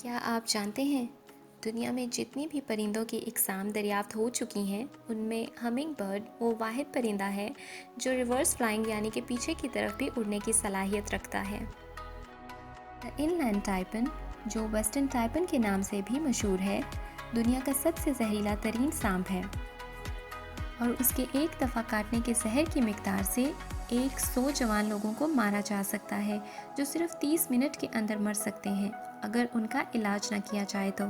کیا آپ جانتے ہیں دنیا میں جتنی بھی پرندوں کی اقسام دریافت ہو چکی ہیں ان میں ہمنگ برڈ وہ واحد پرندہ ہے جو ریورس فلائنگ یعنی کہ پیچھے کی طرف بھی اڑنے کی صلاحیت رکھتا ہے۔ ان لینڈ ٹائپن جو ویسٹرن ٹائپن کے نام سے بھی مشہور ہے دنیا کا سب سے زہریلا ترین سانپ ہے اور اس کے ایک دفعہ کاٹنے کے زہر کی مقدار سے 100 جوان لوگوں کو مارا جا سکتا ہے جو صرف 30 منٹ کے اندر مر سکتے ہیں اگر ان کا علاج نہ کیا جائے تو۔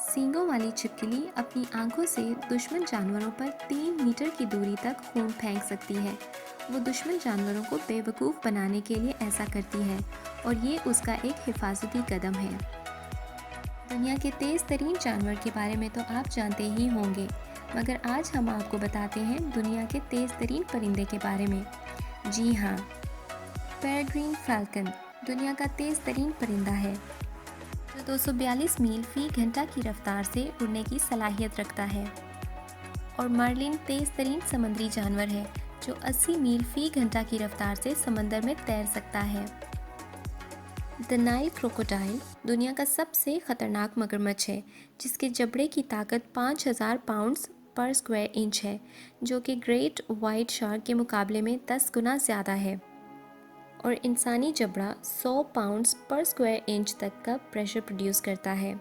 سینگوں والی چھپکلی اپنی آنکھوں سے دشمن جانوروں پر 3 میٹر کی دوری تک خون پھینک سکتی ہے۔ وہ دشمن جانوروں کو بے وقوف بنانے کے لیے ایسا کرتی ہے اور یہ اس کا ایک حفاظتی قدم ہے۔ دنیا کے تیز ترین جانور کے بارے میں تو آپ جانتے ہی ہوں گے مگر آج ہم آپ کو بتاتے ہیں دنیا کے تیز ترین پرندے کے بارے میں۔ جی ہاں، پیریگرین فالکن دنیا کا تیز ترین پرندہ ہے جو 242 میل فی گھنٹہ کی رفتار سے اڑنے کی صلاحیت رکھتا ہے، اور مرلن تیز ترین سمندری جانور ہے جو 80 میل فی گھنٹہ کی رفتار سے سمندر میں تیر سکتا ہے۔ دی نائل کروکوڈائل دنیا کا سب سے خطرناک مگرمچھ ہے جس کے جبڑے کی طاقت 5000 پاؤنڈز پر اسکوائر انچ ہے جو کہ گریٹ وائٹ شارک کے مقابلے میں 10 گنا زیادہ ہے، اور انسانی جبڑا 100 پاؤنڈز پر اسکوائر انچ تک کا پریشر پروڈیوس کرتا ہے۔